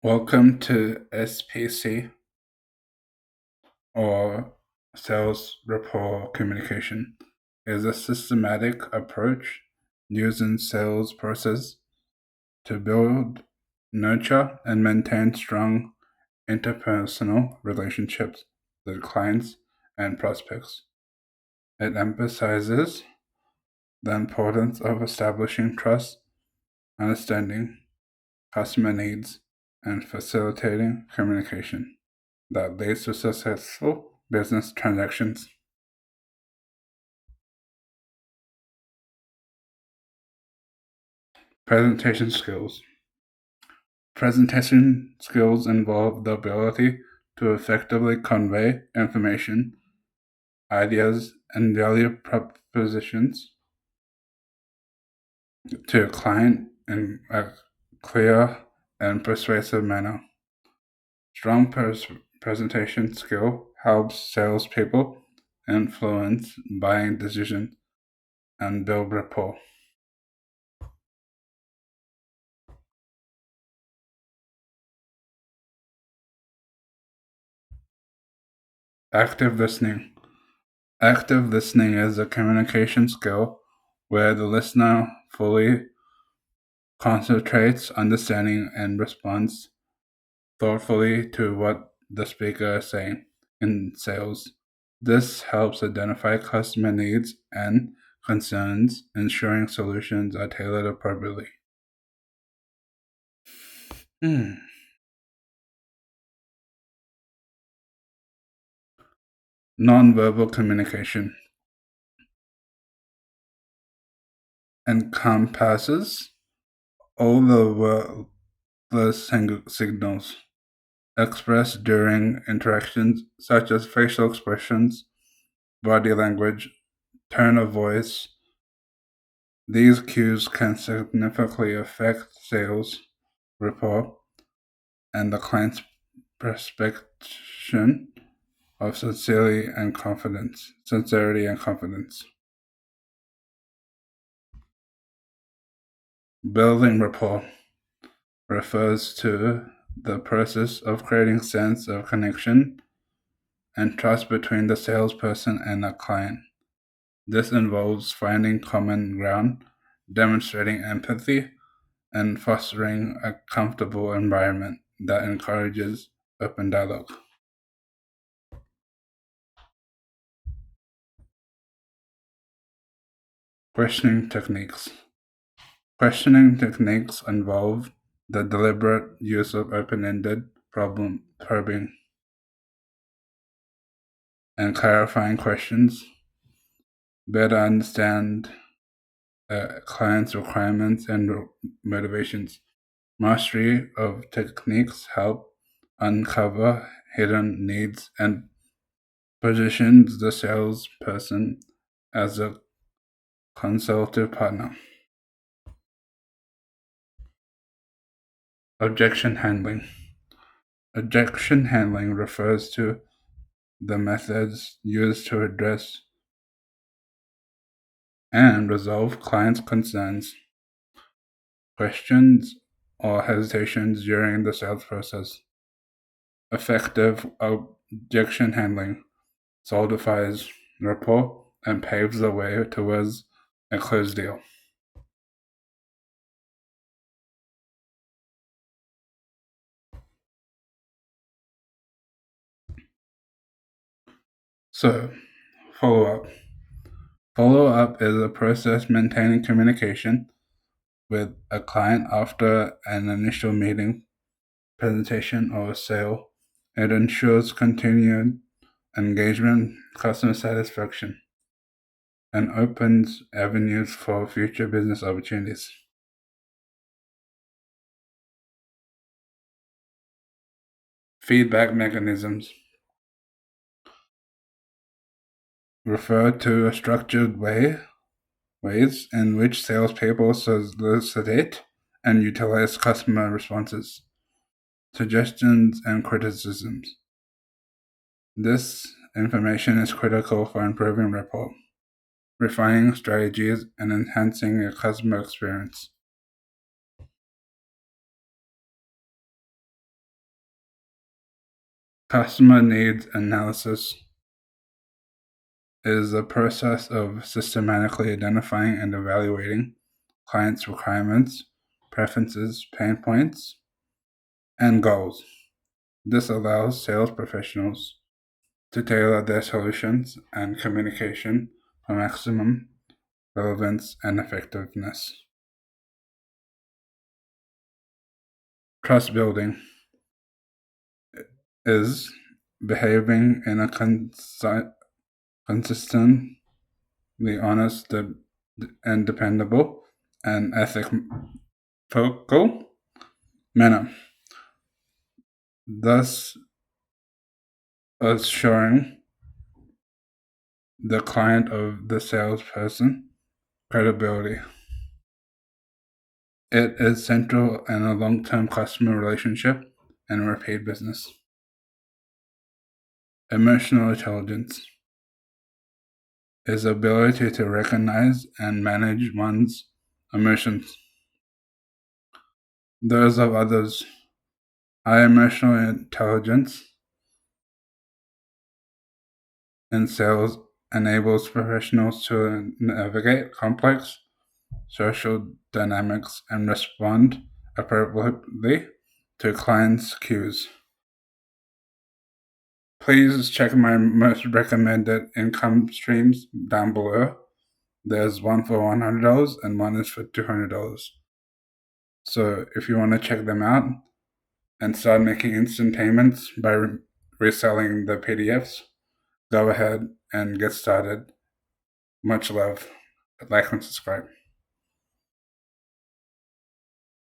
Welcome to SPC, or Sales Rapport Communication, is a systematic approach used in sales process to build, nurture, and maintain strong interpersonal relationships with clients and prospects. It emphasizes the importance of establishing trust, understanding customer needs, and facilitating communication that leads to successful business transactions. Presentation skills. Presentation skills involve the ability to effectively convey information, ideas, and value propositions to a client in a clear and persuasive manner. Strong presentation skill helps salespeople influence buying decisions and build rapport. Active listening. Active listening is a communication skill where the listener fully concentrates, understanding, and responds thoughtfully to what the speaker is saying. In sales, this helps identify customer needs and concerns, ensuring solutions are tailored appropriately. Nonverbal communication encompasses all the wordless signals expressed during interactions, such as facial expressions, body language, tone of voice. These cues can significantly affect sales, rapport, and the client's perception of sincerity and confidence. Building rapport refers to the process of creating sense of connection and trust between the salesperson and a client. This involves finding common ground, demonstrating empathy, and fostering a comfortable environment that encourages open dialogue. Questioning techniques. Questioning techniques involve the deliberate use of open ended problem probing and clarifying questions, better understand clients' requirements and motivations. Mastery of techniques help uncover hidden needs and positions the salesperson as a consultative partner. Objection handling. Objection handling refers to the methods used to address and resolve clients' concerns, questions, or hesitations during the sales process. Effective objection handling solidifies rapport and paves the way towards a closed deal. So, follow up. Follow up is a process maintaining communication with a client after an initial meeting, presentation, or sale. It ensures continued engagement, customer satisfaction, and opens avenues for future business opportunities. Feedback mechanisms refer to a structured ways in which salespeople solicit and utilize customer responses, suggestions, and criticisms. This information is critical for improving rapport, refining strategies, and enhancing your customer experience. Customer needs analysis is a process of systematically identifying and evaluating clients' requirements, preferences, pain points, and goals. This allows sales professionals to tailor their solutions and communication for maximum relevance and effectiveness. Trust building is behaving in a consistently honest and dependable and ethical manner, thus assuring the client of the salesperson credibility. It is central in a long-term customer relationship and repeat business. Emotional intelligence is the ability to recognize and manage one's emotions, those of others. High emotional intelligence in sales enables professionals to navigate complex social dynamics and respond appropriately to clients' cues. Please check my most recommended income streams down below. There's one for $100 and one is for $200. So if you want to check them out and start making instant payments by reselling the PDFs, go ahead and get started. Much love. Like and subscribe.